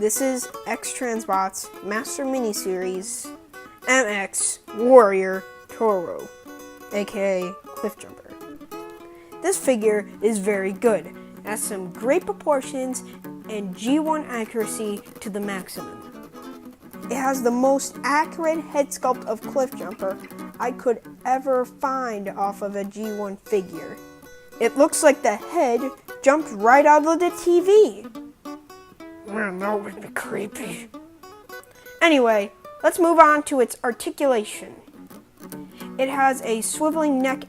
This is X-Transbot's Master Miniseries MX Warrior Toro, aka Cliffjumper. This figure is very good. It has some great proportions and G1 accuracy to the maximum. It has the most accurate head sculpt of Cliffjumper I could ever find off of a G1 figure. It looks like the head jumped right out of the TV. That would be creepy. Anyway, let's move on to its articulation. It has a swiveling neck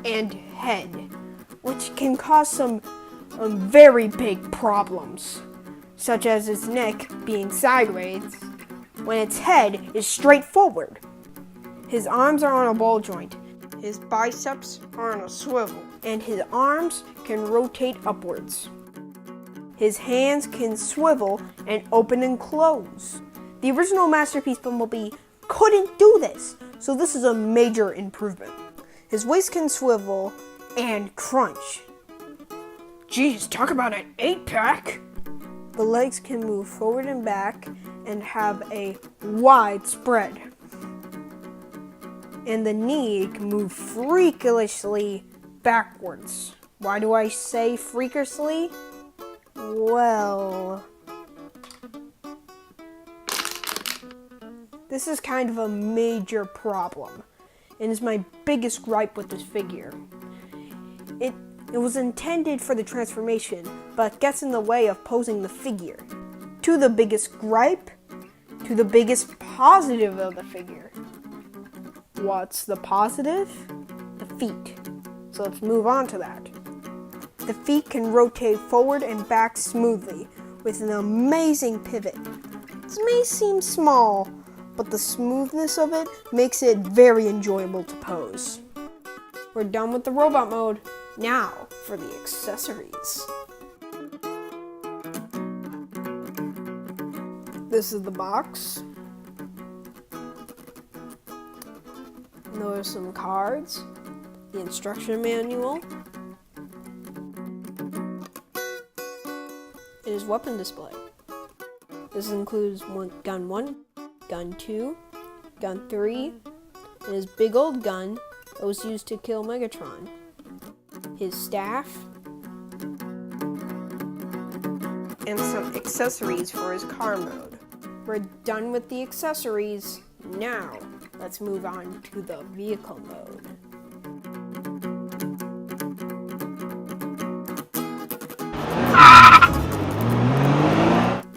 and head, which can cause some very big problems, such as its neck being sideways when its head is straight forward. His arms are on a ball joint, his biceps are on a swivel, and his arms can rotate upwards. His hands can swivel and open and close. The original Masterpiece Bumblebee couldn't do this, so this is a major improvement. His waist can swivel and crunch. Geez, talk about an 8-pack! The legs can move forward and back and have a wide spread. And the knee can move freakishly backwards. Why do I say freakishly? Well, this is kind of a major problem, and is my biggest gripe with this figure. It was intended for the transformation, but gets in the way of posing the figure. To the biggest gripe, to the biggest positive of the figure. What's the positive? The feet. So let's move on to that. The feet can rotate forward and back smoothly with an amazing pivot. This may seem small, but the smoothness of it makes it very enjoyable to pose. We're done with the robot mode. Now for the accessories. This is the box. And there are some cards, the instruction manual, and his weapon display. This includes gun 1, gun 2, gun 3, and his big old gun that was used to kill Megatron, his staff, and some accessories for his car mode. We're done with the accessories. Now, let's move on to the vehicle mode.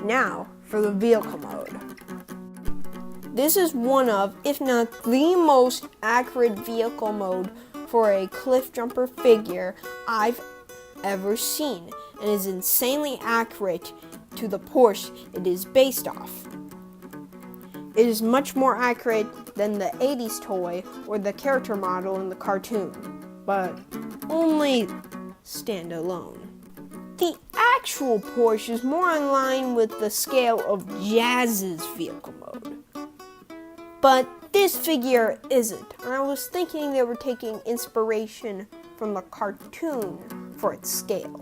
Now, for the vehicle mode. This is one of, if not the most accurate vehicle mode for a Cliffjumper figure I've ever seen, and is insanely accurate to the Porsche it is based off. It is much more accurate than the 80s toy or the character model in the cartoon, but only standalone. The actual Porsche is more in line with the scale of Jazz's vehicle mode. But this figure isn't, and I was thinking they were taking inspiration from the cartoon for its scale.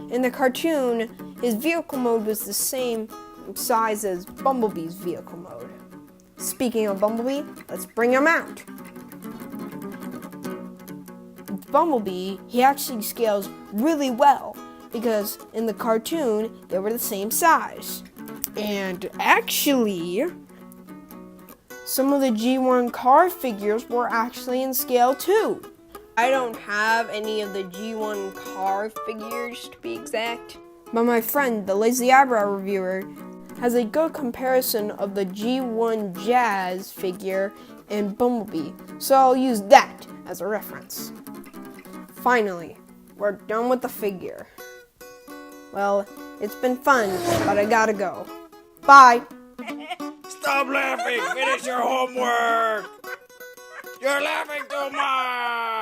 In the cartoon, his vehicle mode was the same size as Bumblebee's vehicle mode. Speaking of Bumblebee, let's bring him out. Bumblebee, he actually scales really well, because in the cartoon, they were the same size. And actually, some of the G1 car figures were actually in scale too. I don't have any of the G1 car figures to be exact, but my friend, the Lazy Eyebrow Reviewer, has a good comparison of the G1 Jazz figure and Bumblebee, so I'll use that as a reference. Finally, we're done with the figure. Well, it's been fun, but I gotta go. Bye! Stop laughing! Finish your homework! You're laughing too much!